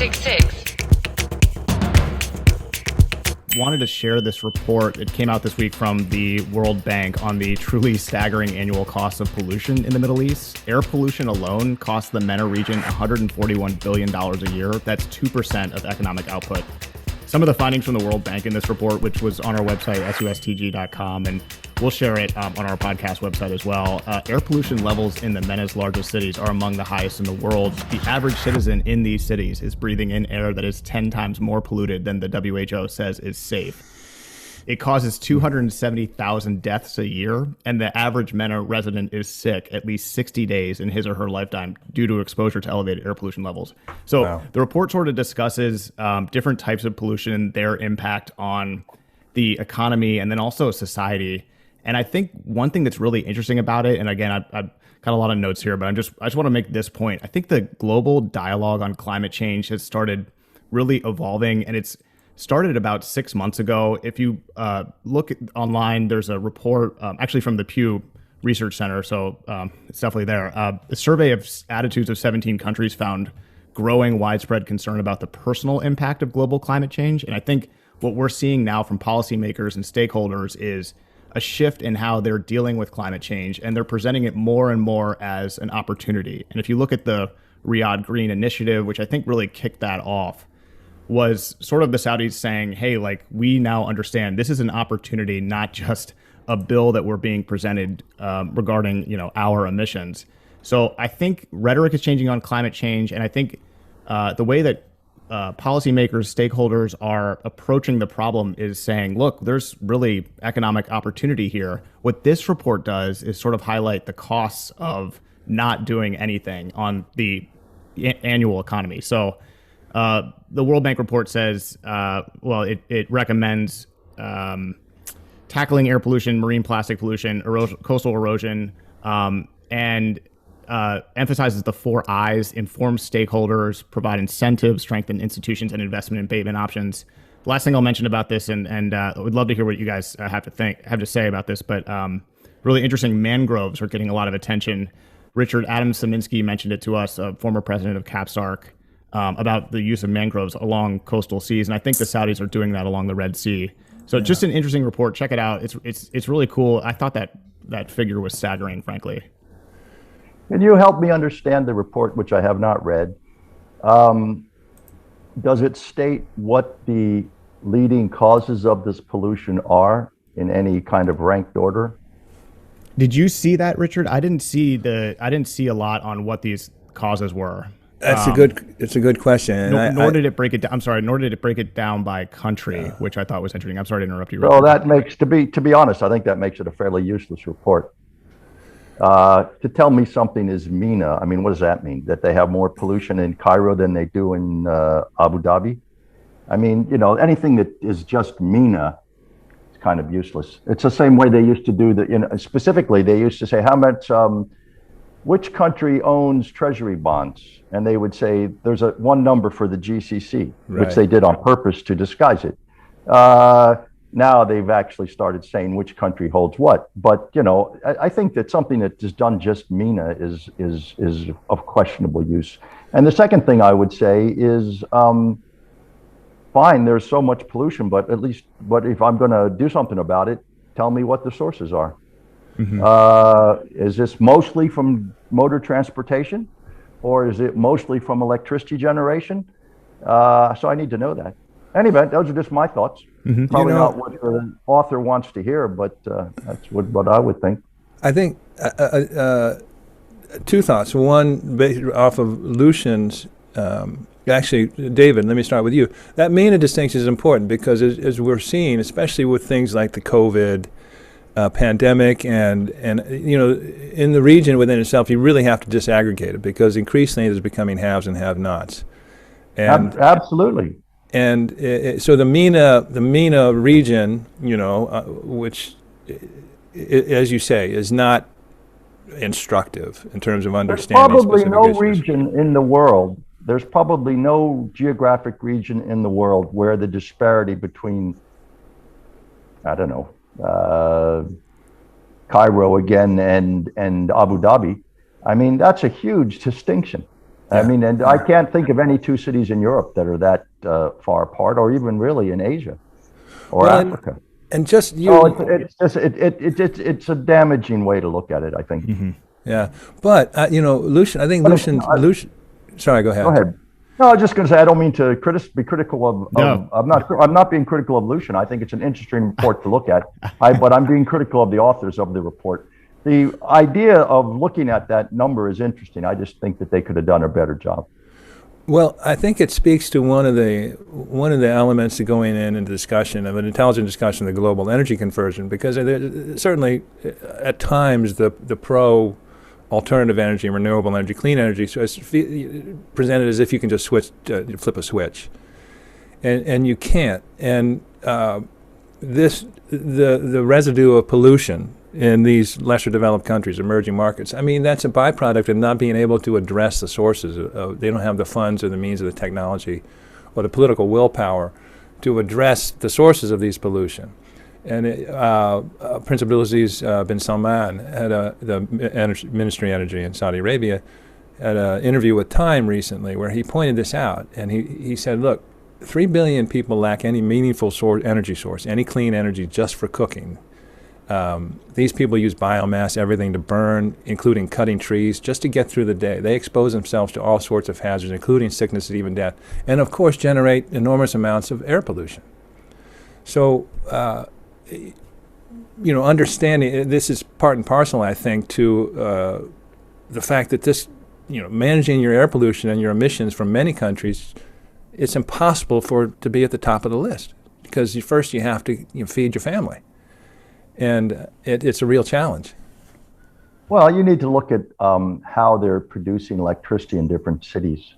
666. Wanted to share this report. It came out this week from the World Bank on the truly staggering annual costs of pollution in the Middle East. Air pollution alone costs the MENA region $141 billion a year. That's 2% of economic output. Some of the findings from the World Bank in this report, which was on our website, sustg.com, and we'll share it on our podcast website as well. Air pollution levels in the MENA's largest cities are among the highest in the world. The average citizen in these cities is breathing in air that is 10 times more polluted than the WHO says is safe. It causes 270,000 deaths a year, and the average MENA resident is sick at least 60 days in his or her lifetime due to exposure to elevated air pollution levels. So wow. The report sort of discusses different types of pollution, their impact on the economy, and then also society. And I think one thing that's really interesting about it, and again, I've got a lot of notes here, but I just want to make this point. I think the global dialogue on climate change has started really evolving, and it's started about 6 months ago. If you look online, there's a report actually from the Pew Research Center, so it's definitely there. A survey of attitudes of 17 countries found growing widespread concern about the personal impact of global climate change. And I think what we're seeing now from policymakers and stakeholders is a shift in how they're dealing with climate change, and they're presenting it more and more as an opportunity. And if you look at the Riyadh Green Initiative, which I think really kicked that off, was sort of the Saudis saying, hey, like, we now understand this is an opportunity, not just a bill that we're being presented regarding, our emissions. So I think rhetoric is changing on climate change. And I think the way that policymakers, stakeholders are approaching the problem is saying, look, there's really economic opportunity here. What this report does is sort of highlight the costs of not doing anything on the annual economy. So the World Bank report says, it recommends tackling air pollution, marine plastic pollution, coastal erosion, and emphasizes the 4 I's: inform stakeholders, provide incentives, strengthen institutions, and investment abatement options. The last thing I'll mention about this, and I would love to hear what you guys have to say about this, but really interesting, mangroves are getting a lot of attention. Richard Adams-Szyminski mentioned it to us, a former president of CAPSARC, about the use of mangroves along coastal seas, and I think the Saudis are doing that along the Red Sea. So Just an interesting report. Check it out. It's really cool. I thought that figure was staggering, frankly. Can you help me understand the report, which I have not read? Does it state what the leading causes of this pollution are in any kind of ranked order? Did you see that, Richard? I didn't see a lot on what these causes were. It's a good question. Nor did it break it down by country, which I thought was interesting. I'm sorry to interrupt you. Well, that makes, to be honest, I think that makes it a fairly useless report. To tell me something is MENA, I mean, what does that mean? That they have more pollution in Cairo than they do in Abu Dhabi? I mean, anything that is just MENA is kind of useless. It's the same way they used to do specifically, they used to say, how much, which country owns treasury bonds? And they would say, there's one number for the GCC, right, which they did on purpose to disguise it. Now they've actually started saying which country holds what. But, I think that something that is done just MENA is of questionable use. And the second thing I would say is, fine, there's so much pollution, but if I'm going to do something about it, tell me what the sources are. Mm-hmm. Is this mostly from motor transportation, or is it mostly from electricity generation? So I need to know that. Anyway, those are just my thoughts. Mm-hmm. Probably not what the author wants to hear, but that's what I would think. I think 2 thoughts. One, based off of Lucian's, actually, David, let me start with you. That MENA distinction is important because as we're seeing, especially with things like the COVID pandemic and in the region within itself, you really have to disaggregate it because increasingly it is becoming haves and have-nots. And absolutely. And so the MENA region, which, as you say, is not instructive in terms of understanding. There's probably no geographic region in the world where the disparity between, Cairo again and Abu Dhabi, I mean, that's a huge distinction. I mean, and I can't think of any two cities in Europe that are that far apart, or even really in Asia or Africa. And just you. So it's a damaging way to look at it, I think. Mm-hmm. Yeah, but Lucian. I think Lucian. Sorry, go ahead. Go ahead. No, I was just going to say I don't mean to be critical of. No. I'm not being critical of Lucian. I think it's an interesting report to look at. But I'm being critical of the authors of the report. The idea of looking at that number is interesting. I just think that they could have done a better job. Well, I think it speaks to one of the elements to going in a discussion of an intelligent discussion of the global energy conversion, because certainly at times the pro alternative energy, renewable energy, clean energy, so it's presented as if you can just flip a switch, and you can't. And the residue of pollution in these lesser developed countries, emerging markets, I mean, that's a byproduct of not being able to address the sources. They don't have the funds or the means or the technology or the political willpower to address the sources of these pollution. And Prince Abdulaziz bin Salman, the Ministry of Energy in Saudi Arabia, had an interview with Time recently where he pointed this out. And he said, look, 3 billion people lack any meaningful energy source, any clean energy just for cooking. These people use biomass, everything to burn, including cutting trees, just to get through the day. They expose themselves to all sorts of hazards, including sickness and even death, and of course generate enormous amounts of air pollution. So, understanding this is part and parcel, I think, to the fact that this, managing your air pollution and your emissions from many countries, it's impossible to be at the top of the list, because first you have to feed your family. And it's a real challenge. Well, you need to look at how they're producing electricity in different cities.